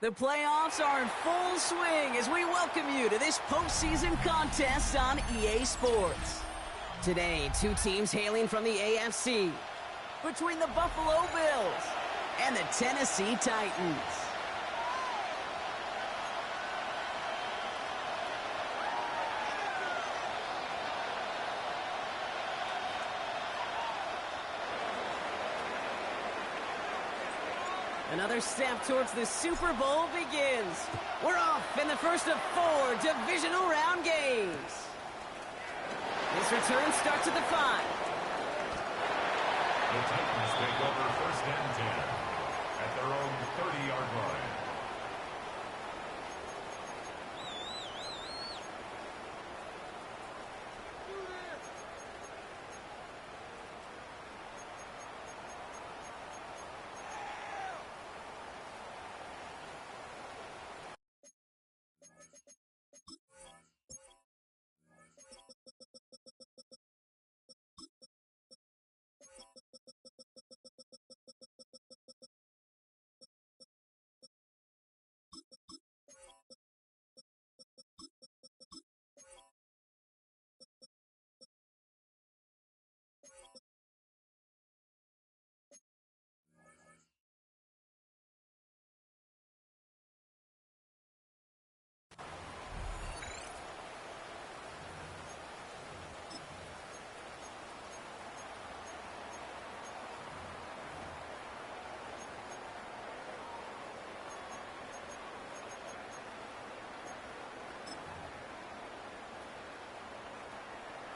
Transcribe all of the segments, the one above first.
The playoffs are in full swing as we welcome you to this postseason contest on EA Sports. Today, two teams hailing from the AFC, between the Buffalo Bills and the Tennessee Titans. Another step towards the Super Bowl begins. We're off in the first of 4 divisional round games. This return starts at the 5. The Titans take over first and 10 at their own 30-yard line.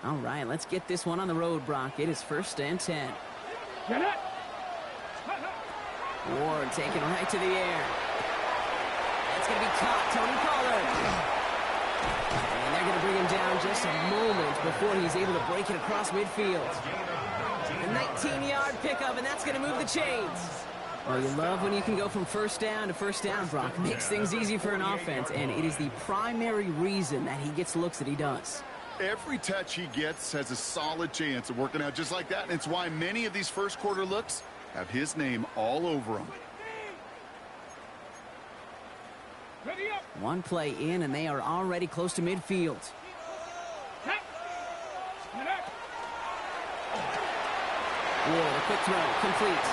All right, let's get this one on the road, Brock. It is first and 10. Ward taken right to the air. It's going to be caught, Tony Pollard. And they're going to bring him down just a moment before he's able to break it across midfield. A 19-yard pickup, and that's going to move the chains. Well, you love when you can go from first down to first down, Brock. Makes things easy for an offense, and it is the primary reason that he gets the looks that he does. Every touch he gets has a solid chance of working out just like that, and it's why many of these first quarter looks have his name all over them. One play in, and they are already close to midfield. Whoa, a quick throw, complete.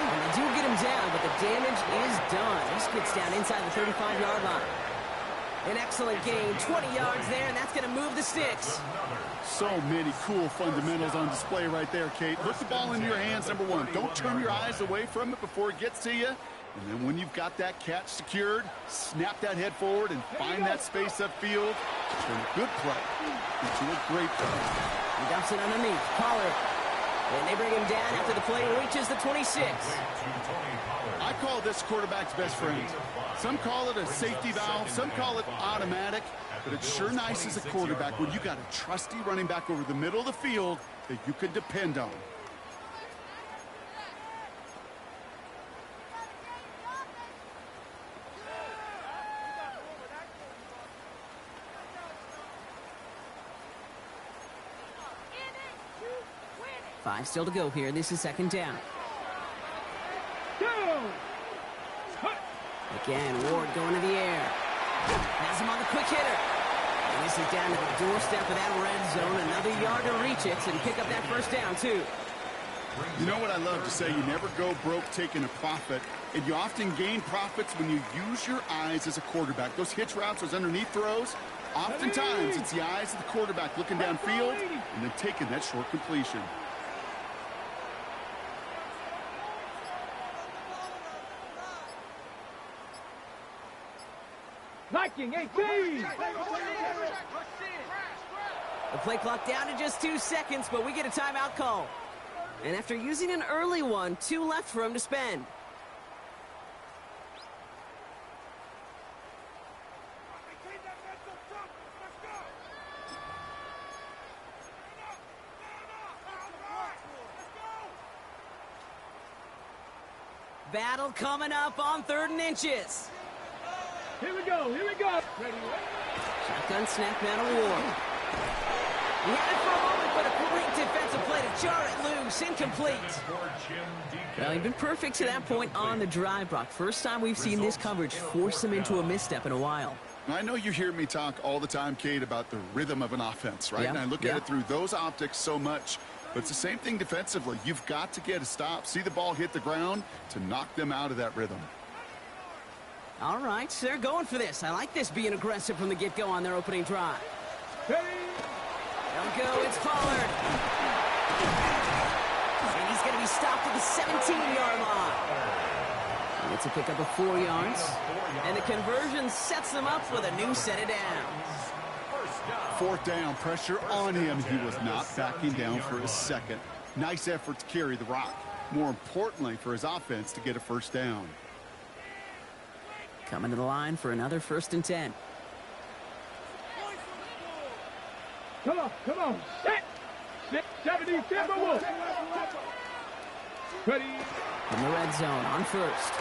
And they do get him down, but the damage is done. This gets down inside the 35-yard line. An excellent gain, 20 yards there, and that's going to move the sticks. So many cool fundamentals on display right there, Kate. Put the ball into your hands, number one. Don't turn your eyes away from it before it gets to you. And then when you've got that catch secured, snap that head forward and find that space upfield. Turn a good play into a great play. He dumps it underneath. Pollard. And they bring him down after the play reaches the 26. I call this quarterback's best friend. Some call it a safety valve, some call it automatic, but it's sure nice as a quarterback when you got a trusty running back over the middle of the field that you can depend on. Five still to go here. This is second down. Again, Ward going to the air. Has him on the quick hitter. And this is down to the doorstep of that red zone. Another yard to reach it and pick up that first down, too. You know what I love to say? You never go broke taking a profit. And you often gain profits when you use your eyes as a quarterback. Those hitch routes, those underneath throws, oftentimes it's the eyes of the quarterback looking downfield and then taking that short completion. Liking 18! The play clock down to just 2 seconds, but we get a timeout call. And after using an early one, 2 left for him to spend. Battle coming up on 3rd and inches. Here we go, here we go. Ready? Shotgun snap now to Ward. He had it for a moment, but a great defensive play to jar it loose. Incomplete. Well, he'd been perfect to that point on the drive, Brock. First time we've seen this coverage force him into a misstep in a while. I know you hear me talk all the time, Kate, about the rhythm of an offense, right? And I look at it through those optics so much. But it's the same thing defensively. You've got to get a stop, see the ball hit the ground to knock them out of that rhythm. All right, so they're going for this. I like this being aggressive from the get-go on their opening drive. They'll go, it's Pollard. And he's going to be stopped at the 17-yard line. It's a pickup of 4 yards. And the conversion sets them up with a new set of downs. Fourth down, pressure on him. He was not backing down for a second. Nice effort to carry the rock. More importantly, for his offense to get a first down. Coming to the line for another 1st and 10. Come on. Set. 70, Timber Wolf. Ready. From the red zone on 1st.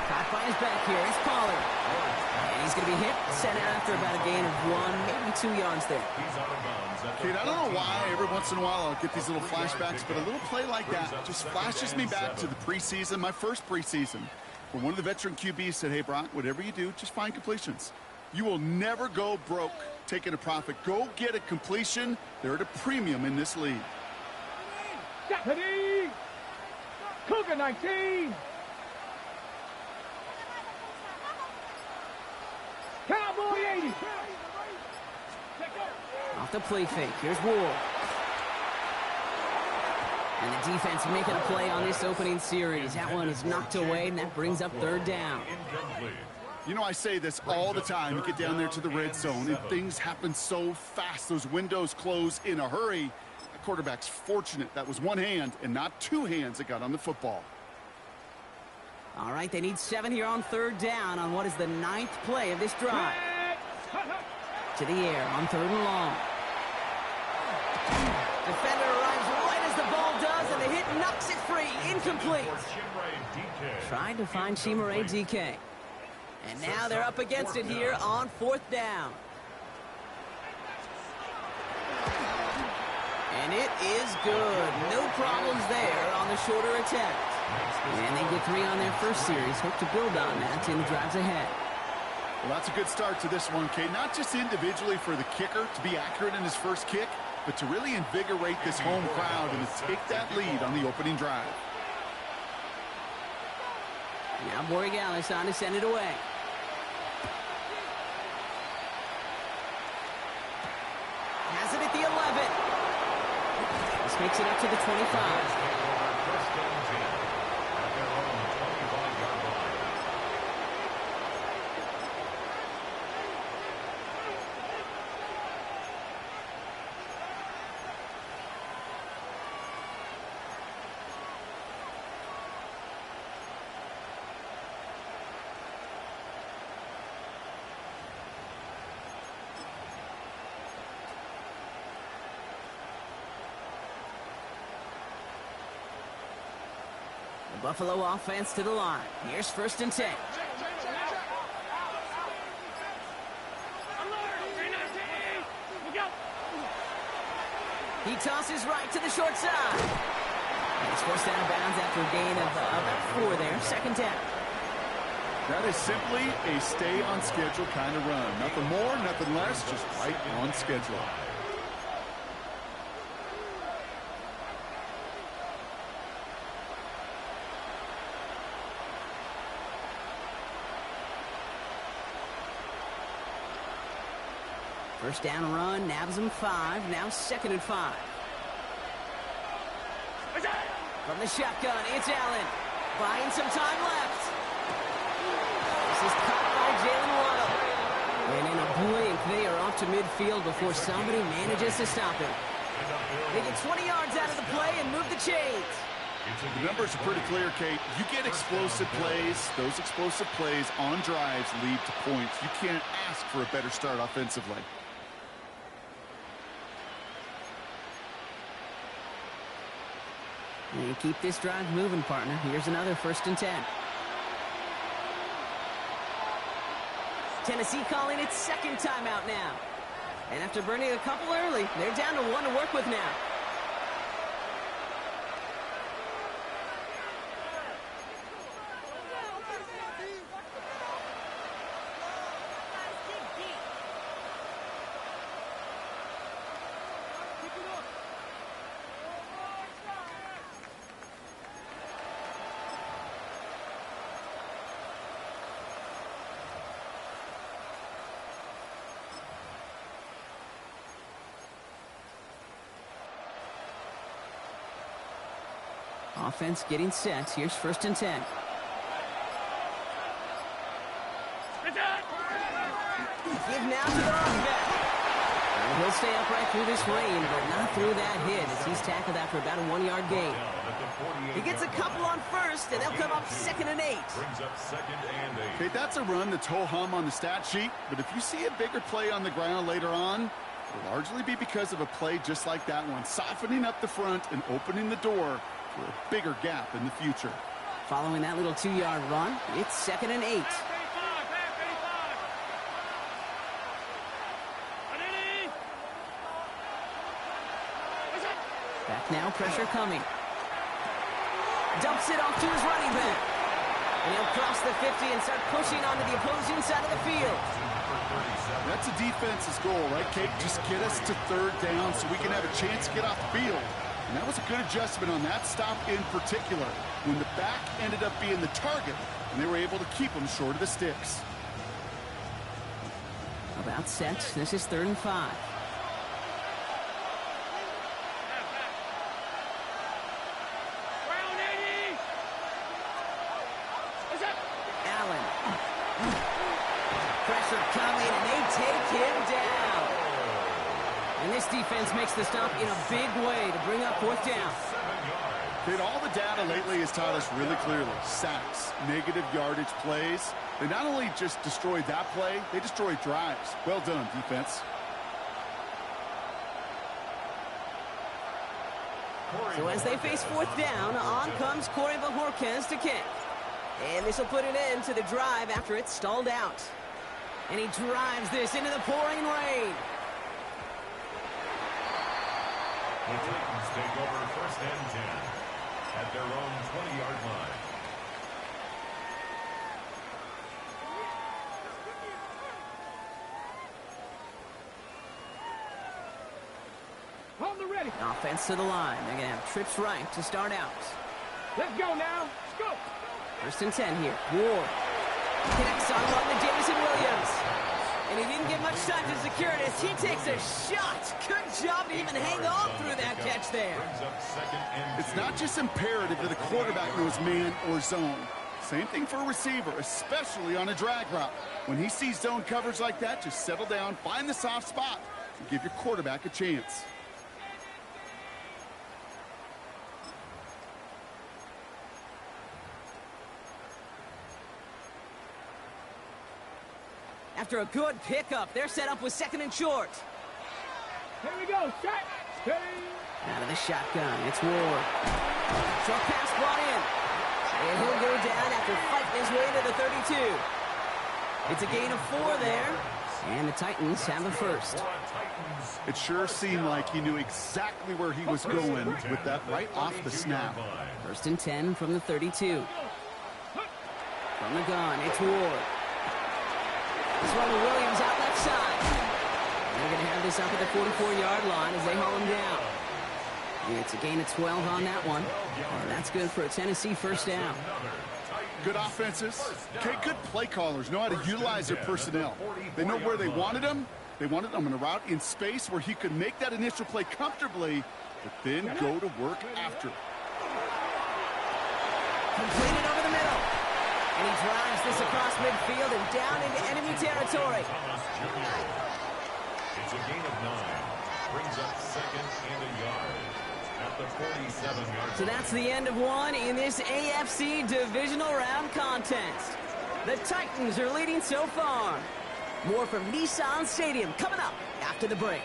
Caught by his back here. It's Pollard. And he's going to be hit, sent out after about a gain of 1, maybe 2 yards there. Kate, I don't know why every once in a while I'll get these little flashbacks, but a little play like that just flashes me back to the preseason, my first preseason, where one of the veteran QBs said, hey, Brock, whatever you do, just find completions. You will never go broke taking a profit. Go get a completion. They're at a premium in this league. Ready. Cougar 19. Cowboy 80. Off the play fake. Here's Ward. And the defense making a play on this opening series. That one is knocked away, and that brings up 3rd down. You know, I say this all the time. You get down there to the red zone, and things happen so fast. Those windows close in a hurry. The quarterback's fortunate that was one hand and not 2 hands that got on the football. All right, they need 7 here on 3rd down on what is the 9th play of this drive. To the air on 3rd and long. Defender arrives right as the ball does, and the hit knocks it free. Incomplete. Tried to find Chimere DK. And now they're up against it here on 4th down. And it is good. No problems there on the shorter attempt. And they get 3 on their first series. Hope to build on that in the drives ahead. Well, that's a good start to this one, Kate. Not just individually for the kicker to be accurate in his first kick, but to really invigorate this home crowd and to take that lead on the opening drive. Now Borregales on to send it away. Has it at the 11. This makes it up to the 25. Buffalo offense to the line. Here's 1st and 10. He tosses right to the short side. And he's forced out of bounds after a gain of about 4 there. 2nd down. That is simply a stay on schedule kind of run. Nothing more, nothing less, just right on schedule. First down run, nabs him 5. Now 2nd and 5. From the shotgun, it's Allen. Buying some time left. This is caught by Jalen Waddle. And in a blink, they are off to midfield before somebody manages to stop him. They get 20 yards out of the play and move the chains. The numbers are pretty clear, Kate. You get explosive plays. Those explosive plays on drives lead to points. You can't ask for a better start offensively. And keep this drive moving, partner. Here's another 1st and 10. Tennessee calling its 2nd timeout now. And after burning a couple early, they're down to one to work with now. Offense getting set. Here's 1st and 10. Give now to the running back. And he'll stay upright through this rain, but not through that hit as he's tackled after about a 1-yard gain. He gets a couple on first, and they'll come up 2nd and 8. Brings up 2nd and 8. Okay, that's a run that's ho-hum on the stat sheet, but if you see a bigger play on the ground later on, it'll largely be because of a play just like that one, softening up the front and opening the door for a bigger gap in the future. Following that little 2-yard run, it's 2nd and 8. Back now, pressure coming. Dumps it off to his running back. And he'll cross the 50 and start pushing onto the opposing side of the field. That's a defense's goal, right, Kate? Just get us to 3rd down so we can have a chance to get off the field. And that was a good adjustment on that stop in particular, when the back ended up being the target, and they were able to keep him short of the sticks. About set. This is 3rd and 5. Allen. Pressure coming, and they take him down. And this defense makes the stop in a big way to bring up 4th down. Kate, all the data lately has taught us really clearly, sacks, negative yardage plays. They not only just destroyed that play, they destroyed drives. Well done, defense. So as they face 4th down, on comes Corey Bajorquez to kick. And this will put an end to the drive after it's stalled out. And he drives this into the pouring rain. The Titans take over 1st and 10 at their own 20-yard line. Hold the ready. Offense to the line. They're going to have trips right to start out. Let's go now. Let's go. 1st and 10 here. Ward connects on one to Jameson Williams. And he didn't get much time to secure it as he takes a shot. Good job to even hang on through that catch there. It's not just imperative that a quarterback knows man or zone. Same thing for a receiver, especially on a drag route. When he sees zone coverage like that, just settle down, find the soft spot, and give your quarterback a chance. After a good pickup, they're set up with 2nd and short. Here we go. Set. Stay. Out of the shotgun, it's Ward. Short pass brought in. And he'll go down after fighting his way to the 32. It's a gain of 4 there. And the Titans have a 1st. It sure seemed like he knew exactly where he was going with that right off the snap. 1st and 10 from the 32. From the gun, it's Ward. This one to Williams out left side. They're going to have this up at the 44-yard line as they haul him down. It's a gain of 12 on that one. And that's good for a Tennessee 1st down. Good offenses. Okay, good play callers know how to utilize their personnel. They know where they wanted them. They wanted them on a route in space where he could make that initial play comfortably, but then go to work after. Completed over the middle. And he drives this across midfield and down into enemy territory. It's a gain of 9. Brings up 2nd and a yard at the 47-yard. So that's the end of one in this AFC divisional round contest. The Titans are leading so far. More from Nissan Stadium coming up after the break.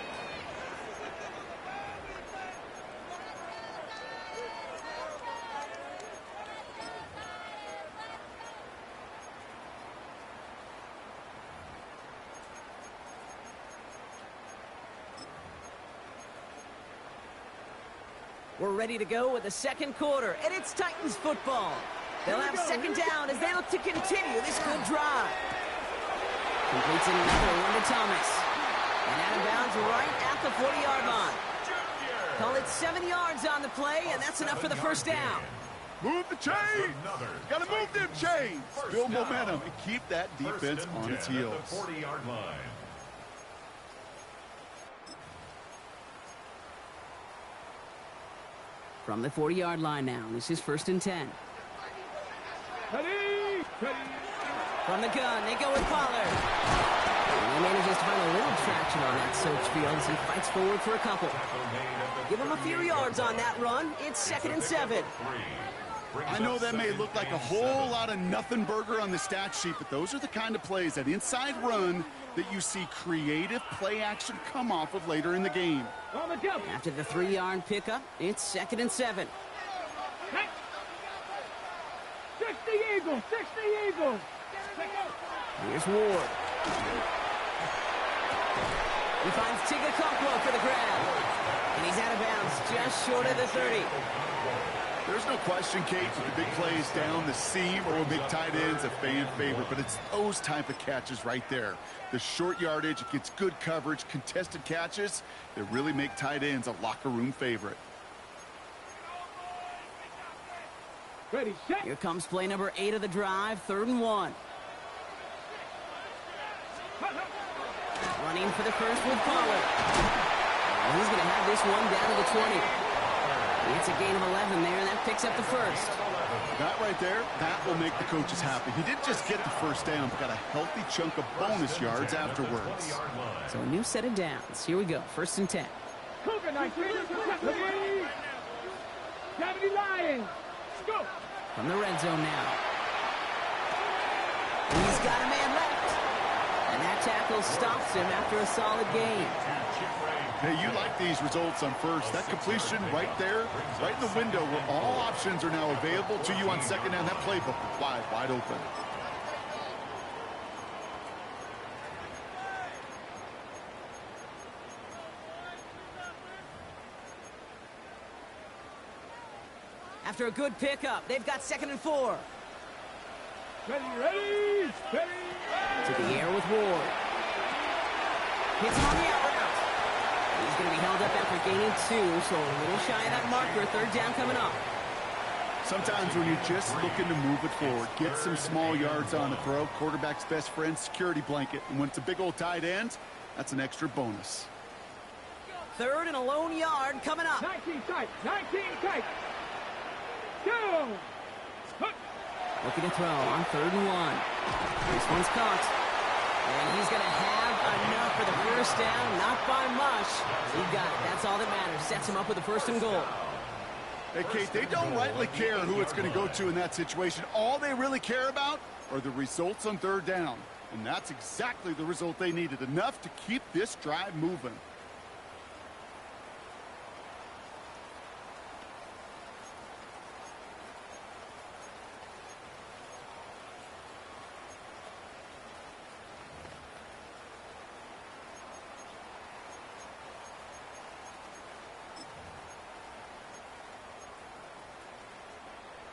We're ready to go with the second quarter, and it's Titans football. They'll have second down as they look to continue this good drive. Completes another one to Thomas. And out of bounds right at the 40-yard line. Call it 7 yards on the play, and that's enough for the first down. Move the chains. Got to move them chains. Build momentum and keep that defense on its heels. 40-yard line. From the 40-yard line now, this is 1st and 10. Ready. From the gun, they go with Pollard. And he manages to find a little traction on that search field as he fights forward for a couple. Give him a few yards on that run. It's 2nd and 7. I know that may look like a whole lot of nothing burger on the stat sheet, but those are the kind of plays, that inside run, that you see creative play action come off of later in the game. On the jump. After the 3-yard pickup, it's 2nd and 7. 60 Eagles. 60 Eagles. Here's Ward. He finds Tigakokwo for the grab. And he's out of bounds just short of the 30. There's no question, Kate, that the big plays down the seam or big tight ends a fan favorite, but it's those type of catches right there. The short yardage, it gets good coverage, contested catches that really make tight ends a locker room favorite. Ready, set. Here comes play number 8 of the drive, 3rd and 1. Running for the first with Pollard. He's going to have this one down to the 20. It's a gain of 11 there, and that picks up the first. That right there, that will make the coaches happy. He didn't just get the first down, but got a healthy chunk of bonus yards afterwards. So a new set of downs. Here we go, 1st and 10. Cougar 19. 70 Lions. Go. From the red zone now. He's got a man left. And that tackle stops him after a solid gain. Hey, you like these results on first. That completion right there, right in the window where all options are now available to you on second down. That playbook is wide open. After a good pickup, they've got 2nd and 4. Ready. To the air with Ward. Hits him on the out route. He's going to be held up after gaining 2, so a little shy of that marker. 3rd down coming up. Sometimes when you're just looking to move it forward, get some small yards on the throw, quarterback's best friend, security blanket. And when it's a big old tight end, that's an extra bonus. 3rd and a lone yard coming up. 19 tight. 19 tight. Go. Looking to throw on 3rd and 1. This one's caught. And he's going to have enough for the first down. Not by much. He got it. That's all that matters. Sets him up with a 1st and goal. Hey, Kate, they don't rightly care who it's going to go to in that situation. All they really care about are the results on 3rd down. And that's exactly the result they needed. Enough to keep this drive moving.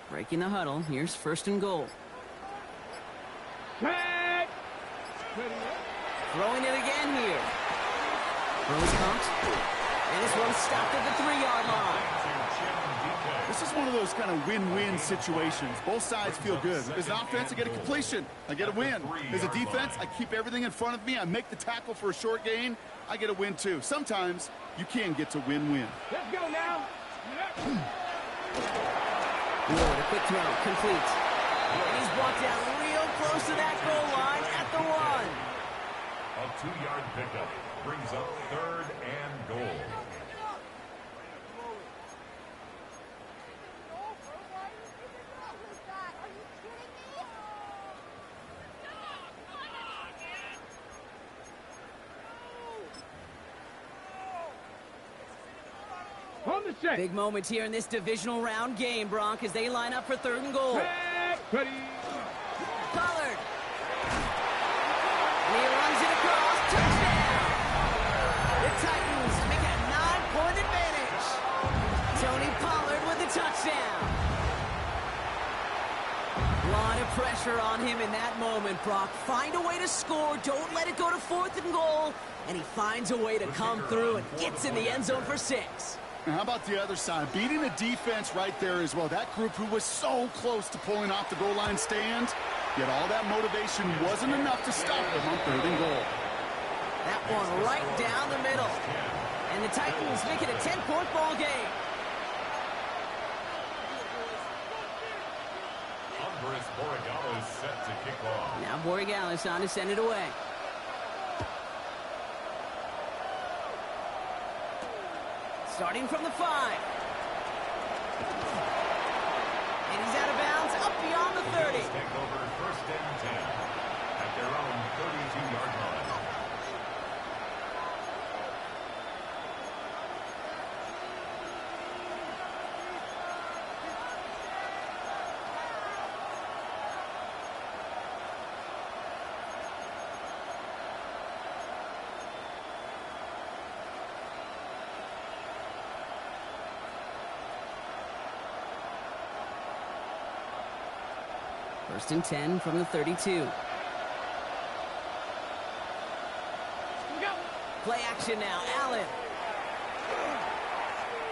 Breaking the huddle. Here's 1st and goal. Set. Throwing it again here. Throws pumped. And this one's stopped at the 3-yard line. This is one of those kind of win-win situations. Both sides feel good. As an offense, I get a completion. I get a win. As a defense, I keep everything in front of me. I make the tackle for a short gain. I get a win, too. Sometimes you can get to win-win. Let's go now. Ward, a quick throw, complete. And he's brought down real close to that goal line at the 1. A 2-yard pickup brings up 3rd and goal. On the set. Big moment here in this divisional round game, Bronk, as they line up for 3rd and goal. Ready. Pollard. And he runs it across. Touchdown. The Titans make it a 9-point advantage. Tony lot of pressure on him in that moment, Brock. Find a way to score. Don't let it go to 4th and goal. And he finds a way to come through and gets in the end zone for 6. Now, how about the other side? Beating the defense right there as well. That group who was so close to pulling off the goal line stand, yet all that motivation wasn't enough to stop them on 3rd and goal. That one right down the middle. And the Titans make it a 10-point ball game. Andres Borregales set to kick off. Now Borregales on to send it away. Starting from the 5. And he's out of bounds, up beyond the 30. Take over 1st and 10 at their own 32-yard line. First and 10 from the 32. Play action now, Allen.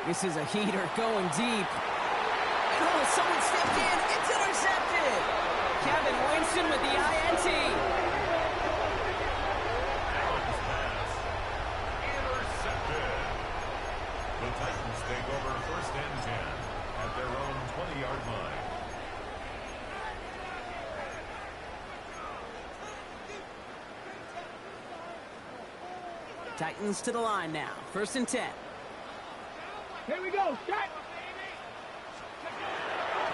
This is a heater going deep. Oh, someone stepped in. It's intercepted. Kevin Winston with the INT. Allen's pass. Intercepted. The Titans take over 1st and 10 at their own 20-yard line. Titans to the line now. 1st and 10. Here we go. Shot.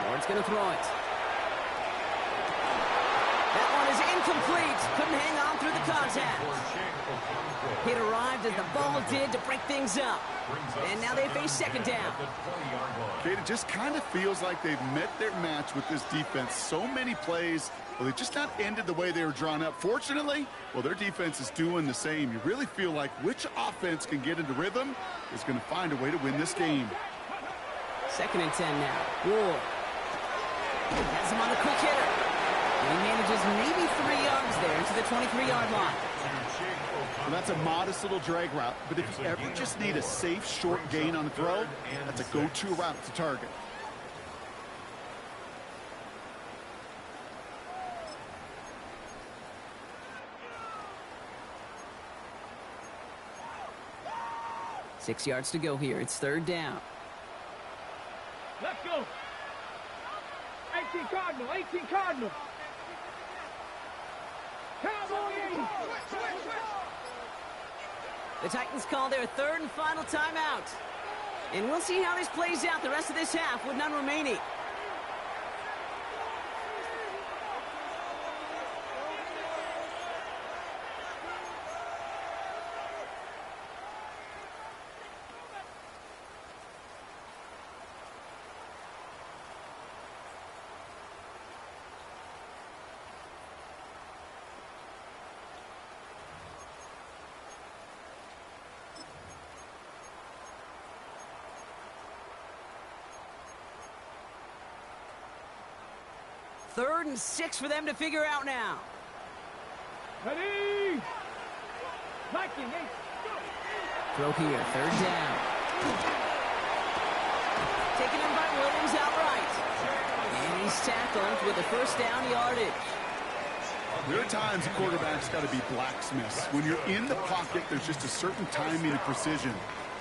Ward's going to throw it. That one is incomplete. Couldn't hang on through the contact. It arrived as the ball did to break things up. And now they face 2nd down. Kate, it just kind of feels like they've met their match with this defense. So many plays, well, they just not ended the way they were drawn up. Fortunately, well, their defense is doing the same. You really feel like which offense can get into rhythm is going to find a way to win this game. 2nd and 10 now. Ward has him on the quick hitter. And he manages maybe 3 yards there to the 23-yard line. Well, that's a modest little drag route, but if you ever just need a safe, short gain on the throw, that's a go-to route to target. Six yards to go here. It's 3rd down. Let's go. 18 Cardinal. 18 Cardinal. Cowboys. The Titans call their 3rd and final timeout. And we'll see how this plays out the rest of this half with none remaining. Third and 6 for them to figure out now. Ready. Liking it. Throw here, 3rd down. Taken in by Williams outright. And he's tackled with a 1st down yardage. There are times a quarterback's got to be blacksmiths. When you're in the pocket, there's just a certain timing and precision.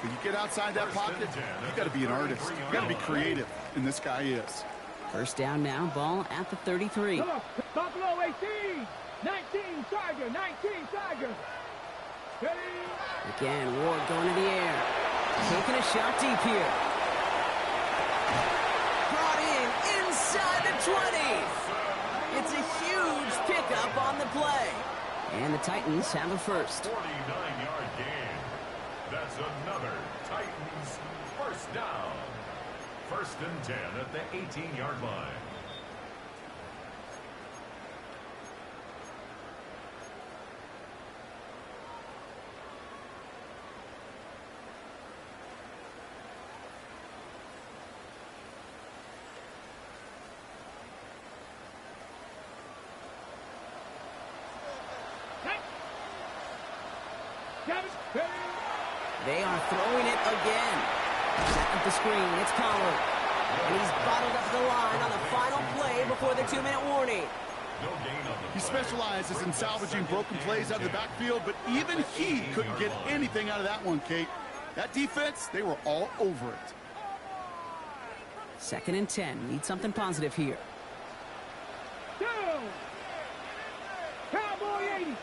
When you get outside that pocket, you've got to be an artist. You've got to be creative, and this guy is. 1st down now, ball at the 33. Come on. Buffalo 18. 19 Tiger. 19 Tiger. Ready. Again, Ward going to the air. Taking a shot deep here. Brought in inside the 20. It's a huge pickup on the play. And the Titans have a first. 49-yard gain. That's another Titans first down. 1st and 10 at the 18-yard line. They are throwing it again. Set up the screen. It's Pollard. And he's bottled up the line on the final play before the 2-minute warning. He specializes in salvaging broken plays out of the backfield, but even he couldn't get anything out of that one, Kate. That defense, they were all over it. 2nd and 10. Need something positive here. Cowboy 80.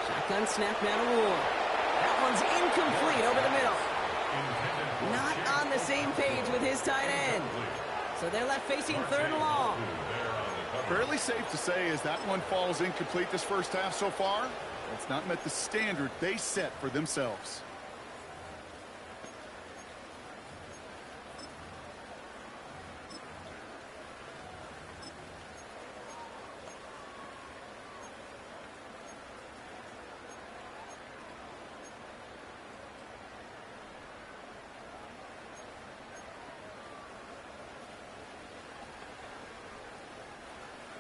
Shotgun snap now to Ward. That one's incomplete over the middle. Not on the same page with his tight end. So they're left facing 3rd and long. Fairly safe to say as that one falls incomplete this first half so far, it's not met the standard they set for themselves.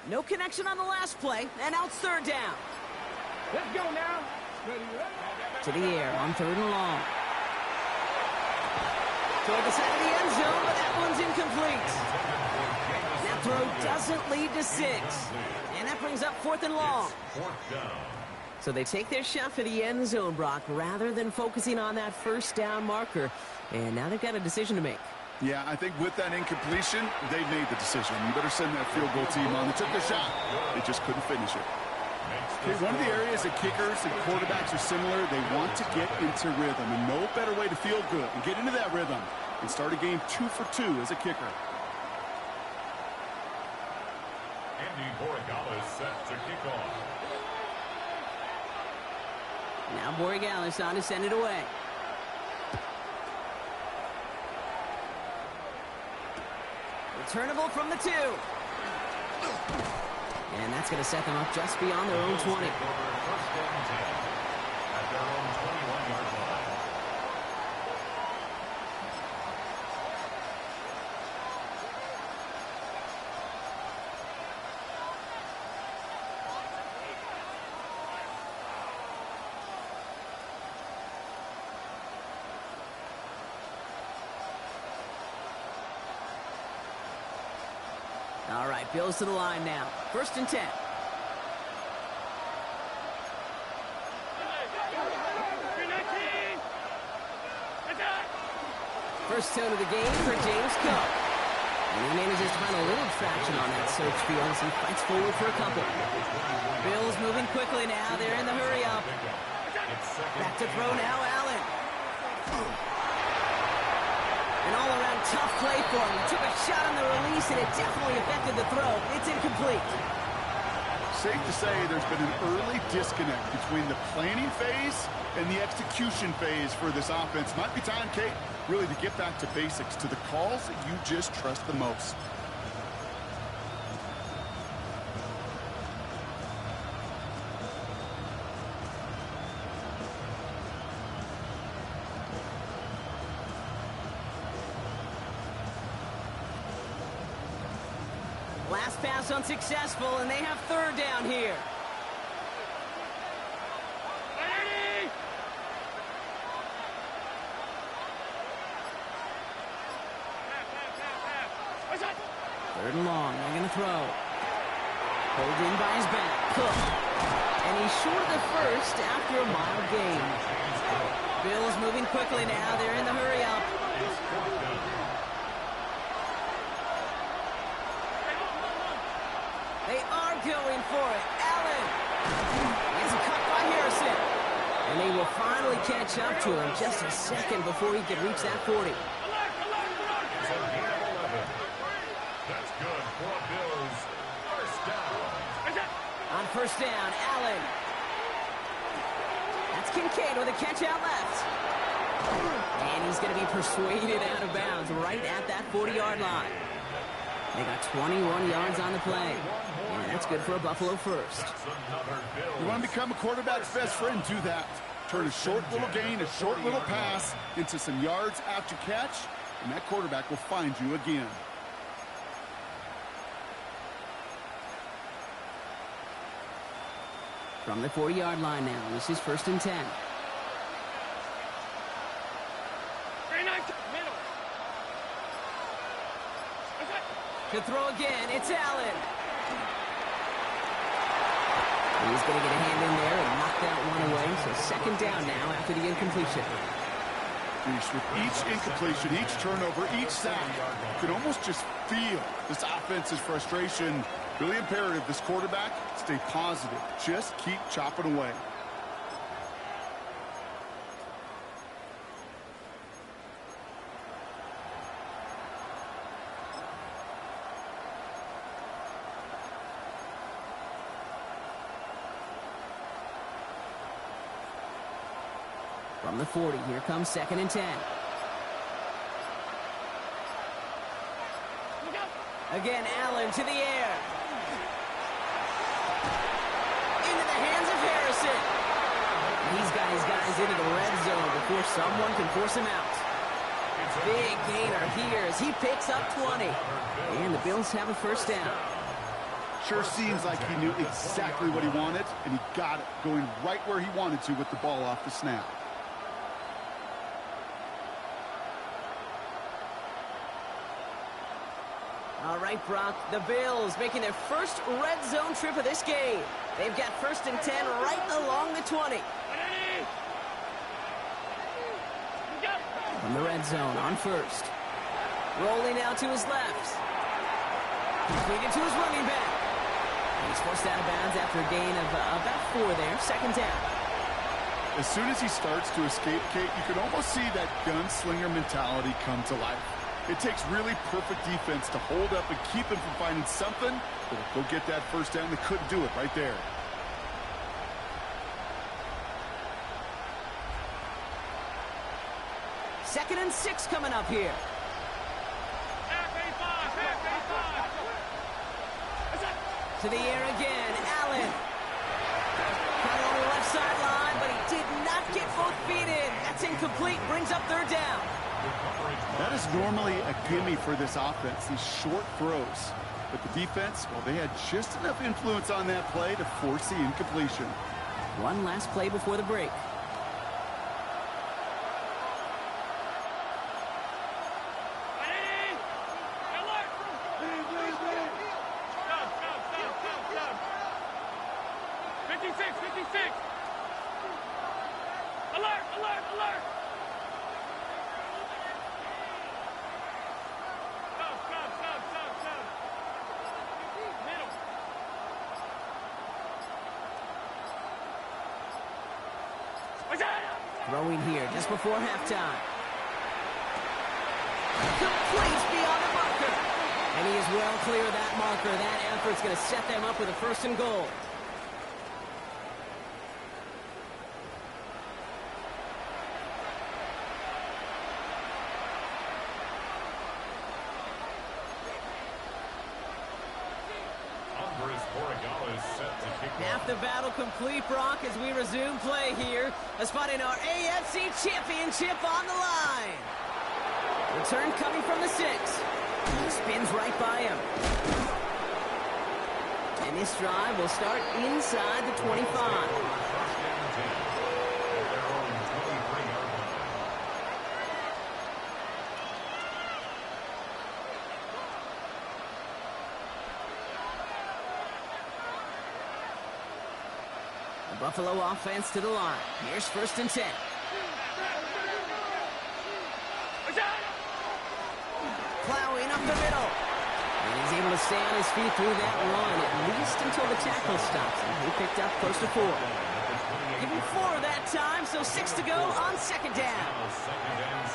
No connection on the last play, and now it's 3rd down. Let's go now. To the air on 3rd and long. Toward the side of the end zone, but that one's incomplete. That throw doesn't lead to 6. And that brings up 4th and long. So they take their shot for the end zone, Brock, rather than focusing on that 1st down marker. And now they've got a decision to make. Yeah, I think with that incompletion, they made the decision. You better send that field goal team on. They took their shot. They just couldn't finish it. Okay, one of the areas that kickers and quarterbacks are similar, they want to get into rhythm. And no better way to feel good and get into that rhythm and start a game 2 for 2 as a kicker. Andy Borregales set to kick off. Now Borregales on to send it away. Returnable from the 2. And that's going to set them up just beyond their own 20. At their own 21-yard line. All right, Bills to the line now. 1st and 10. First tone of the game for James Cook. And he manages to find a little traction on that search field as he fights forward for a couple. Bills moving quickly now. They're in the hurry up. Back to throw now, Allen. An all-around tough play for him. He took a shot on the release, and it definitely affected the throw. It's incomplete. Safe to say there's been an early disconnect between the planning phase and the execution phase for this offense. Might be time, Kate, really to get back to basics, to the calls that you just trust the most. Last pass unsuccessful, and they have 3rd down here. Third and long. They're going to throw. Pulled in by his back. Cook. And he's short of the 1st after a mile gain. Bills moving quickly now. They're in the hurry up. They are going for it. Allen. Gets a cut by Harrison. And they will finally catch up to him just a second before he can reach that 40. It's a gain of 11. That's good for Bills. 1st down. On 1st down, Allen. That's Kincaid with a catch out left. And he's going to be persuaded out of bounds right at that 40-yard line. They got 21 yards on the play. And that's good for a Buffalo 1st. You want to become a quarterback's best friend, do that. Turn a short little gain, a short little pass into some yards after catch, and that quarterback will find you again. From the 40-yard line now, this is 1st and 10. To throw again, it's Allen. He's going to get a hand in there and knock that one away. So 2nd down now after the incompletion. With each incompletion, each turnover, each sack, you can almost just feel this offense's frustration. Really imperative, this quarterback, stay positive. Just keep chopping away. From the 40, here comes 2nd and 10. Again, Allen to the air. Into the hands of Harrison. He's got his guys into the red zone before someone can force him out. Big gainer here as he picks up 20. And the Bills have a 1st down. Sure seems like he knew exactly what he wanted, and he got it, going right where he wanted to with the ball off the snap. All right, Brock, the Bills making their first red zone trip of this game. They've got 1st and 10 right along the 20. From the red zone on 1st. Rolling out to his left. Completed to his running back. He's forced out of bounds after a gain of about 4 there. 2nd down. As soon as he starts to escape, Kate, you can almost see that gunslinger mentality come to life. It takes really perfect defense to hold up and keep him from finding something that'll go get that 1st down. They couldn't do it right there. Second and 6 coming up here. To the air again, Allen. Got on the left sideline, but he did not get both feet in. That's incomplete, brings up 3rd down. That is normally a gimme for this offense, these short throws. But the defense, well, they had just enough influence on that play to force the incompletion. One last play before the break. Throwing here just before halftime. Complete beyond the marker. And he is well clear of that marker. That effort's going to set them up with a 1st and goal. Half the battle complete, Brock, as we resume play here. A spot in our AFC Championship on the line. Return coming from the 6. He spins right by him. And this drive will start inside the 25. Buffalo offense to the line. Here's 1st and 10. Plowing up the middle. And he's able to stay on his feet through that run, at least until the tackle stops. And he picked up close to 4. Give him 4 that time, so 6 to go on 2nd down.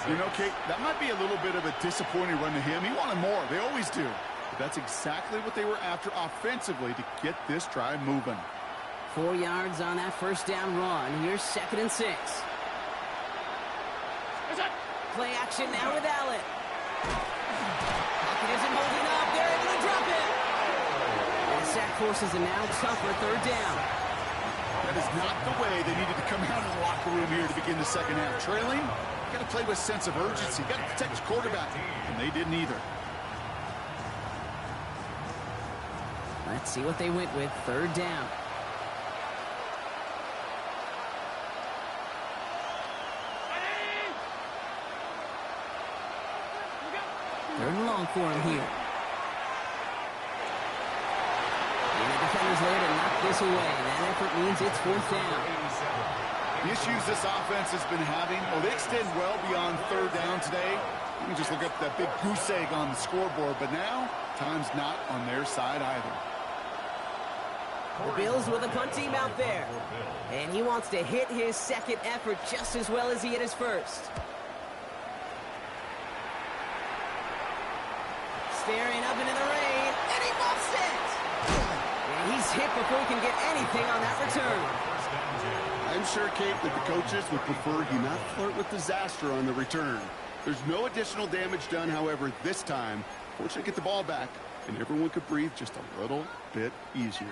You know, Kate, that might be a little bit of a disappointing run to him. He wanted more. They always do. But that's exactly what they were after offensively to get this drive moving. 4 yards on that 1st down run. Here's 2nd and 6. Play action now with Allen. Pocket isn't holding up. They're able to drop it. And sack forces a now tougher 3rd down. That is not the way they needed to come out of the locker room here to begin the 2nd half. Trailing, you got to play with sense of urgency. You got to protect your quarterback, and they didn't either. Let's see what they went with. 3rd down. for him here. And the defender's there to knock this away. That effort means it's 4th down. The issues this offense has been having, well, they extend well beyond 3rd down today. You can just look up that big goose egg on the scoreboard, but now time's not on their side either. The Bills with a punt team out there. And he wants to hit his second effort just as well as he hit his first. Staring up into the rain, and he buffs it! And he's hit before he can get anything on that return. I'm sure, Kate, that the coaches would prefer you not flirt with disaster on the return. There's no additional damage done, however, this time. Fortunately, get the ball back, and everyone could breathe just a little bit easier.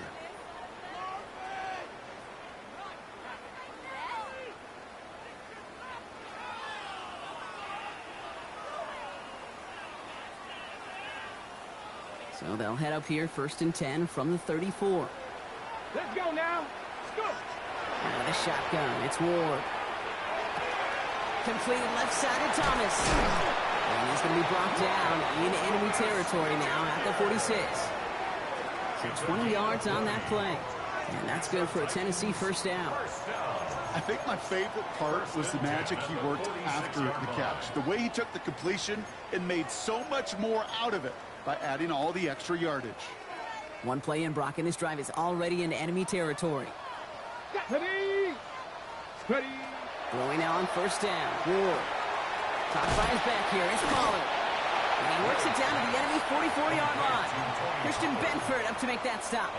So they'll head up here 1st and 10 from the 34. Let's go now. Let's go. Out of the shotgun, it's Ward. Completed left side to Thomas. And he's going to be brought down in enemy territory now at the 46. So 20 yards on that play. And that's good for a Tennessee 1st down. I think my favorite part was the magic he worked after the catch. The way he took the completion and made so much more out of it by adding all the extra yardage. One play in, Brock, and this drive is already in enemy territory. Ready. Ready. Throwing now on 1st down. Ward. Top by his back here. It's Pollard. And he works it down to the enemy 44-yard line. Christian Benford up to make that stop.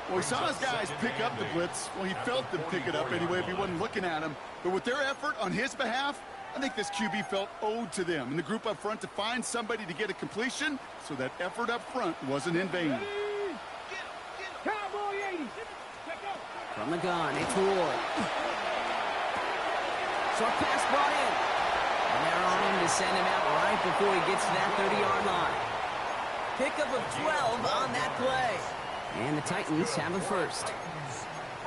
Well, he saw his guys pick up the blitz. Well, he felt them pick it up anyway if he wasn't looking at him. But with their effort on his behalf, I think this QB felt owed to them and the group up front to find somebody to get a completion, so that effort up front wasn't in vain. Cowboy 80. From the gun, it's Ward. Short pass brought in. And they're on him to send him out right before he gets to that 30-yard line. Pickup of 12 on that play. And the Titans have a 1st.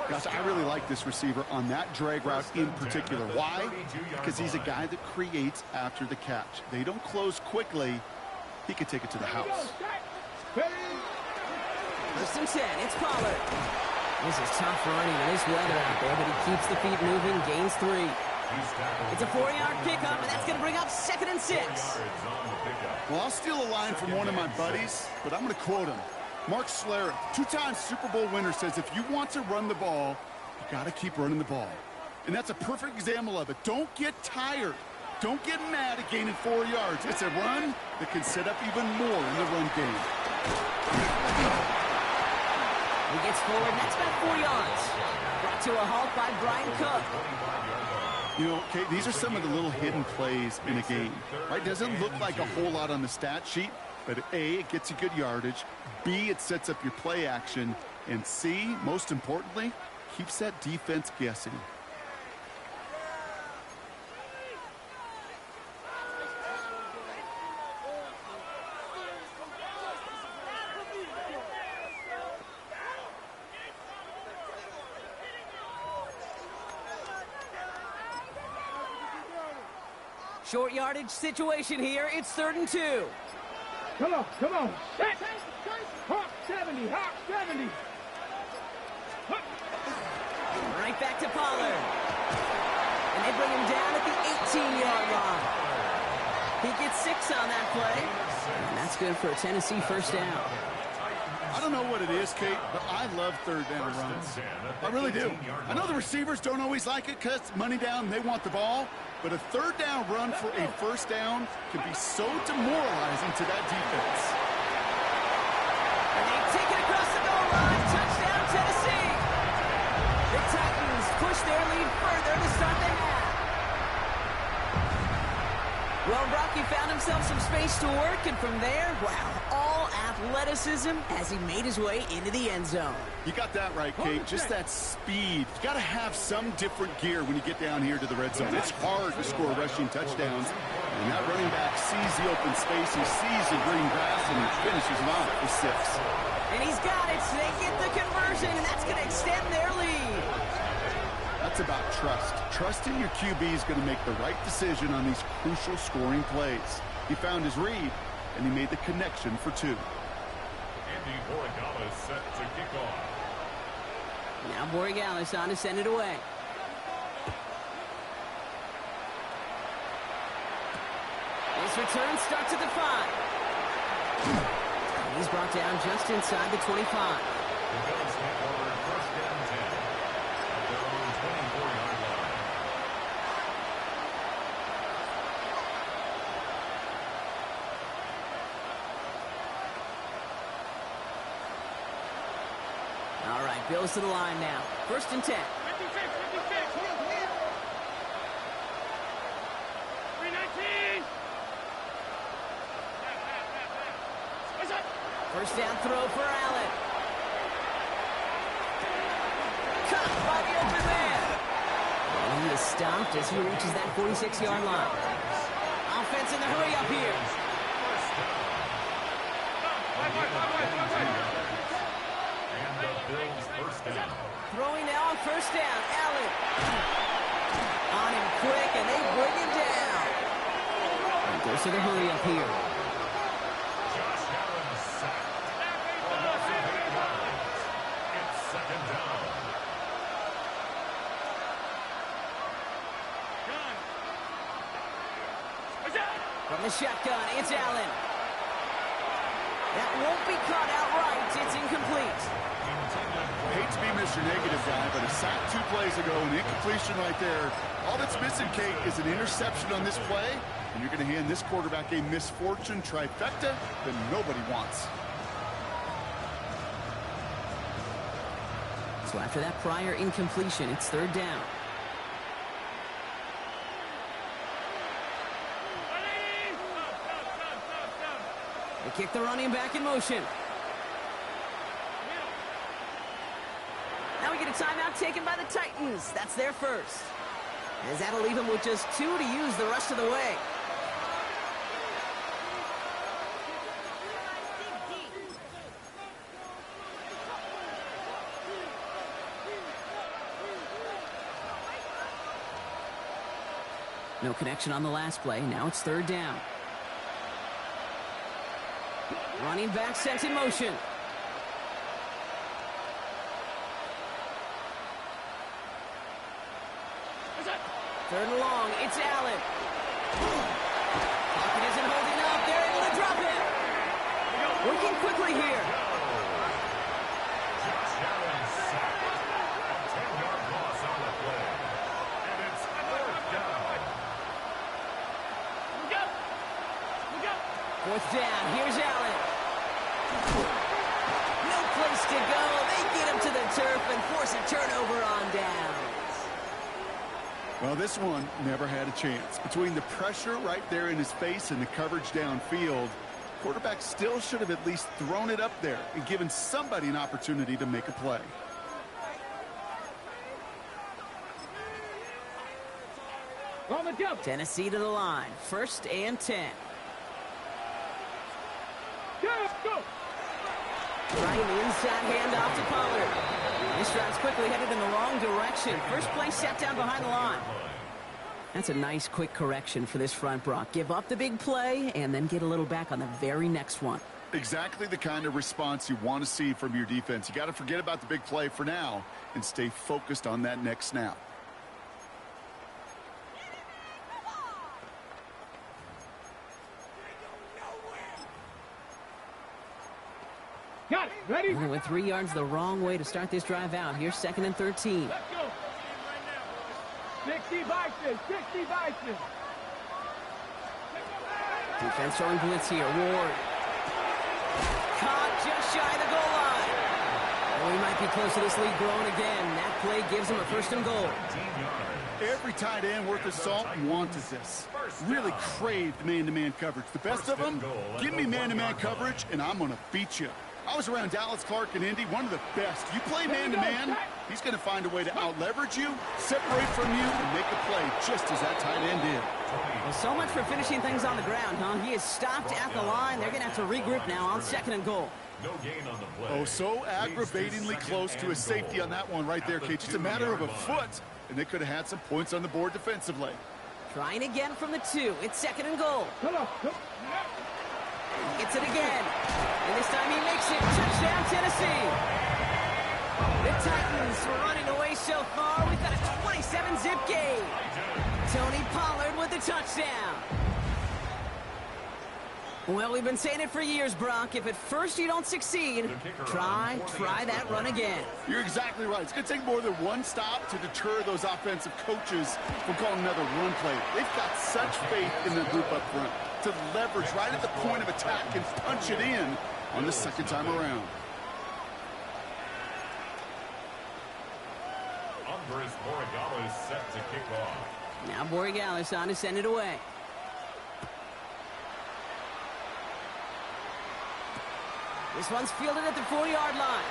Gosh, I really like this receiver on that drag route in particular. Why? Because he's a guy that creates after the catch. They don't close quickly. He could take it to the house. 1st and 10, it's Pollard. This is tough running in this weather out there, but he keeps the feet moving, gains 3. It's a 4-yard pickup, and that's going to bring up 2nd and 6. Well, I'll steal a line from one of my buddies, but I'm going to quote him. Mark Schlereth, 2-time Super Bowl winner, says if you want to run the ball, you got to keep running the ball. And that's a perfect example of it. Don't get tired. Don't get mad at gaining 4 yards. It's a run that can set up even more in the run game. He gets forward, and that's about 4 yards. Brought to a halt by Brian Cook. You know, Kate, these are some of the little hidden plays in a game. Right? Doesn't look like a whole lot on the stat sheet, but A, it gets you good yardage. B, it sets up your play action. And C, most importantly, keeps that defense guessing. Short yardage situation here. It's 3rd and 2. Come on, come on. Set. Hawk 70, Hawk 70. Right back to Pollard. And they bring him down at the 18-yard line. He gets 6 on that play. And that's good for a Tennessee 1st down. I don't know what it is, Kate, but I love 3rd down runs. I really do. I know the receivers don't always like it because money down, they want the ball. But a 3rd down run for a 1st down can be so demoralizing to that defense. And they take it across the goal line. Touchdown, Tennessee. The Titans push their lead further to start the half. Well, Rocky found himself some space to work, and from there, wow, all athleticism as he made his way into the end zone. You got that right, Kate. Just that speed. You got to have some different gear when you get down here to the red zone. It's hard to score rushing touchdowns. And that running back sees the open space, he sees the green grass, and he finishes him off with 6. And he's got it. So they get the conversion, and that's going to extend their lead. That's about trust. Trusting your QB is going to make the right decision on these crucial scoring plays. He found his read, and he made the connection for 2. Andy Borregales set to kick off. Now Borregales on to send it away. This return starts at the 5. He's brought down just inside the 25. The Bills take over first and 10 at their own 24-yard line. All right, Bills to the line now. First and 10. 319. First down throw for Allen. Caught by the open man. And he is stopped as he reaches that 46-yard line. Offense in the hurry up here. And the Bills first down. Throwing now on first down. Allen. On him quick, and they bring him down. And goes to the hurry up here. Josh Allen sacked. For loss of 8 yards. It's second down. From the shotgun, it's Allen. That won't be caught outright. It's incomplete. Hate to be Mr. Negative guy, but a sack 2 plays ago, an incompletion right there. All that's missing, Kate, is an interception on this play, and you're going to hand this quarterback a misfortune trifecta that nobody wants. So after that prior incompletion, it's third down. They kick the running back in motion. Now we get a timeout taken by the Titans. That's their first. As that'll leave them with just 2 to use the rest of the way. No connection on the last play. Now it's third down. Running back sent in motion. Third and long, it's Allen. Pocket isn't holding up. They're able to drop it. Working quickly here. Josh Allen sacked. A 10-yard loss on the play. And it's fourth down. Fourth down, here's Allen. No place to go. They get him to the turf and force a turnover on downs. Well, this one never had a chance. Between the pressure right there in his face and the coverage downfield, quarterback still should have at least thrown it up there and given somebody an opportunity to make a play. On the jump. Tennessee to the line. First and 10. Go. Right inside handoff to Pollard. This drive's quickly headed in the wrong direction. First play set down behind the line. That's a nice quick correction for this front, Brock. Give up the big play and then get a little back on the very next one. Exactly the kind of response you want to see from your defense. You got to forget about the big play for now and stay focused on that next snap. Got it. Ready? Only went 3 yards the wrong way to start this drive out. Here's second and 13. Let's go. 60 Bison. 60 Bison. Defense throwing blitz here. Ward. Caught just shy of the goal line. Oh, he might be close to this lead growing again. That play gives him a first and goal. Every tight end worth his salt wanted this. Really craved man-to-man coverage. The best of them, give me man-to-man coverage, and I'm going to beat you. I was around Dallas Clark and Indy, one of the best. You play man-to-man, he's going to find a way to out-leverage you, separate from you, and make a play just as that tight end did. Well, so much for finishing things on the ground, huh? He is stopped at the line. They're going to have to regroup now on second and goal. No gain on the play. Oh, so aggravatingly close to a safety on that one right there, Kate. Just a matter of a foot, and they could have had some points on the board defensively. Trying again from the 2. It's second and goal. Come on. Gets it again. And this time he makes it. Touchdown, Tennessee. The Titans were running away so far. We've got a 27-zip game. Tony Pollard with the touchdown. Well, we've been saying it for years, Brock. If at first you don't succeed, try that run again. You're exactly right. It's going to take more than one stop to deter those offensive coaches from calling another run play. They've got such faith in the group up front to leverage right at the point of attack and punch it in on the second time around. Andres Borregales is set to kick off. Now Borregales on to send it away. This one's fielded at the 40-yard line.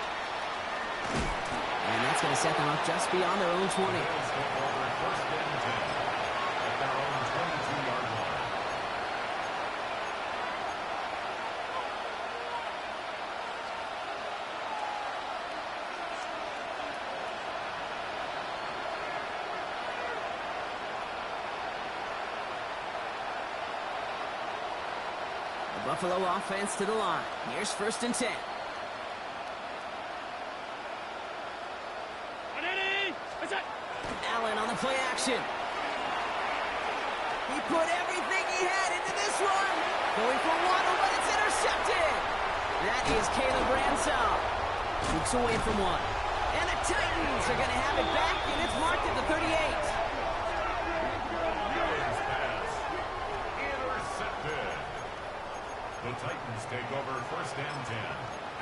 And that's going to set them up just beyond their own 20. First and 10 at their own 22-yard line. Buffalo offense to the line. Here's first and 10. Allen on the play action. He put everything he had into this one. Going for Waddle, but it's intercepted. That is Caleb Ransom. Looks away from one. And the Titans are going to have it back, and it's marked at the 38. The Titans take over first and 10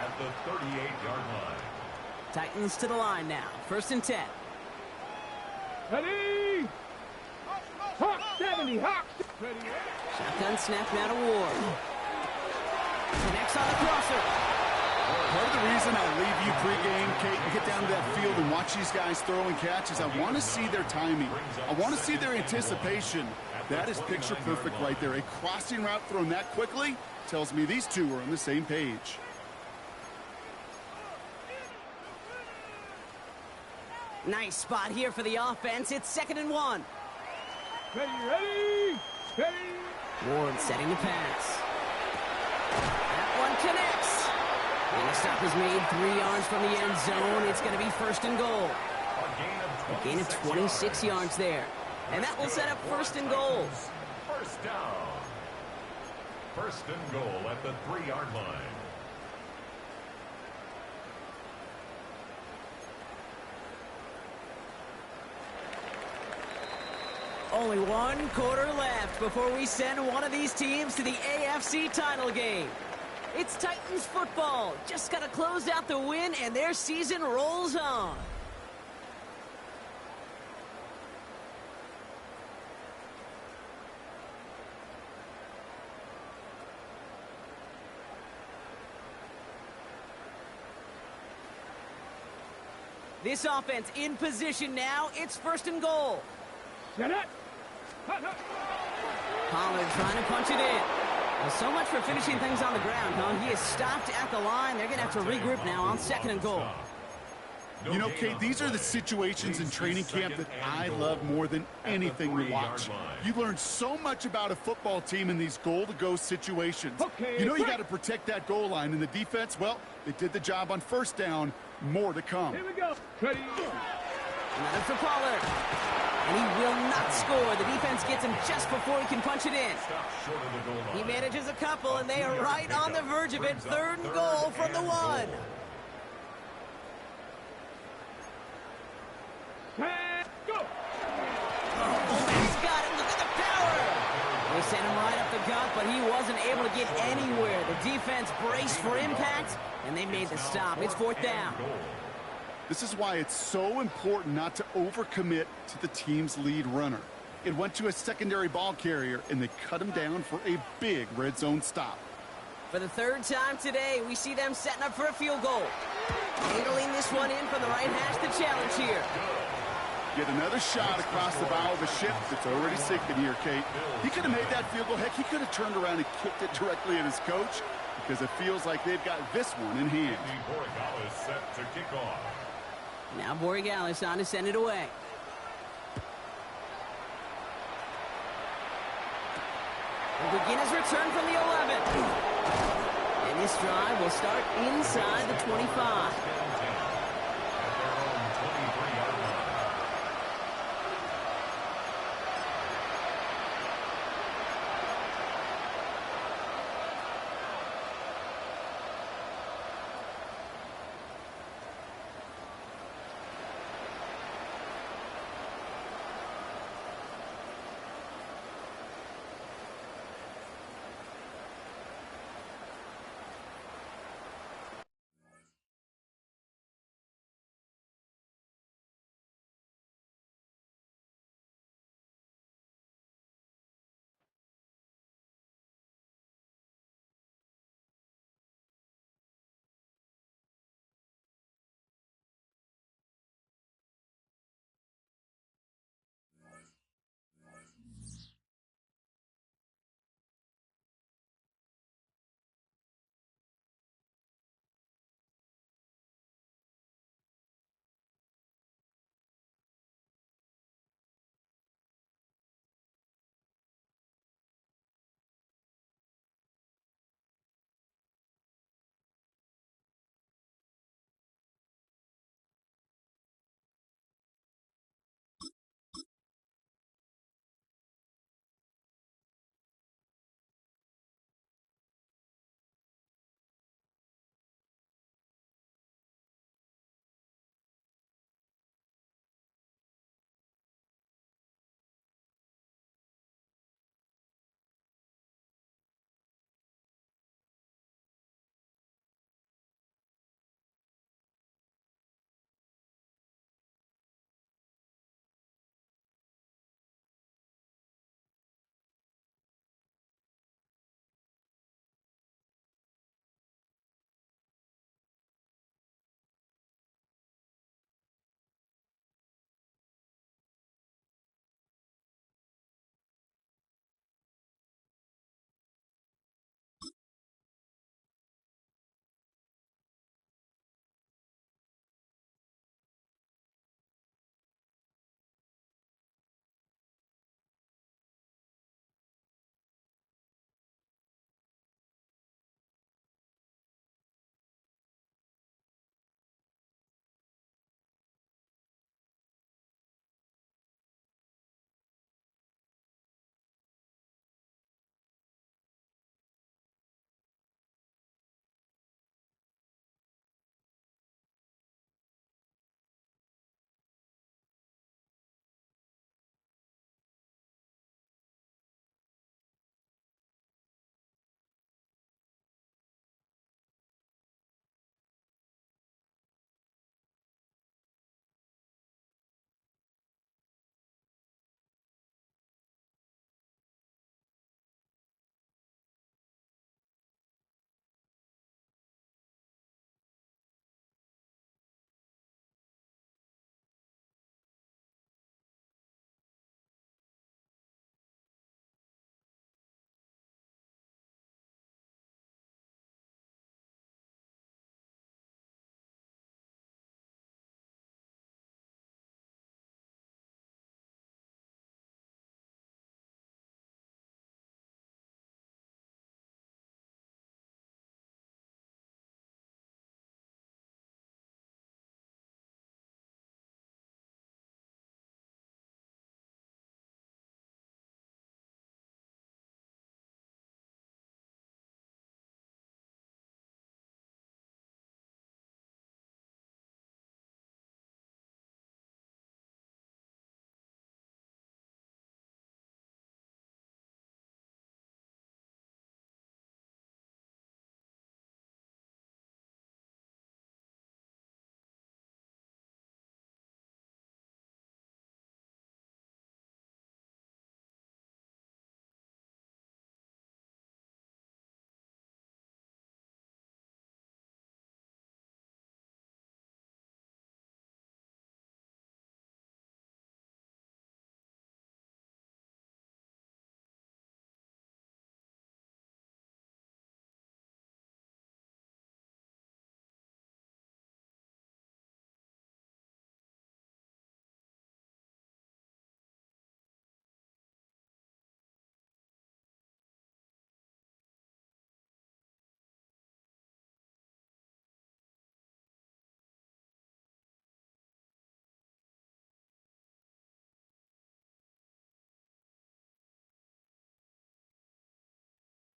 at the 38-yard line. Titans to the line now. First and 10. Ready? Hawk 70, Hawk. Ready? Shotgun snap now to Ward. Connects on the crosser. Part of the reason I leave you pregame, Kate, and get down to that field and watch these guys throw and catch is I want to see their timing. I want to see their anticipation. That is picture perfect right there. A crossing route thrown that quickly tells me these two are on the same page. Nice spot here for the offense. It's 2nd and 1. Ready? Ward setting the pass. That one connects. And the stop is made 3 yards from the end zone. It's going to be first and goal. A gain of 26 yards there. And that will set up first and goal. First down. First and goal at the 3-yard line. Only 1 quarter left before we send one of these teams to the AFC title game. It's Titans football. Just got to close out the win, and their season rolls on. This offense in position now. It's first and goal. Get it. Pollard trying to punch it in. Well, so much for finishing things on the ground, huh? He is stopped at the line. They're going to have to regroup now on 2nd and goal. You know, Kate, these are the situations in training camp that I love more than anything to watch. You learn so much about a football team in these goal-to-go situations. You know you got to protect that goal line, and the defense, well, they did the job on first down. More to come. Here we go. Ready? Another for Pollard. And he will not score. The defense gets him just before he can punch it in. He manages a couple, and they are right on the verge of it. 3rd and goal from the 1. Go. He's got it. Look at the power. They sent him right up the gut, but he wasn't able to get anywhere. The defense braced for impact, and they made the stop. It's 4th down. This is why it's so important not to overcommit to the team's lead runner. It went to a secondary ball carrier, and they cut him down for a big red zone stop. For the 3rd time today, we see them setting up for a field goal. Angling this one in from the right hash, the challenge here. Get another shot across the bow of a ship that's already sinking here, Kate. He could have made that field goal. Heck, he could have turned around and kicked it directly at his coach because it feels like they've got this one in hand. Borregales set to kick off. Now Borregales on to send it away. We'll begin his return from the 11. This drive will start inside the 25.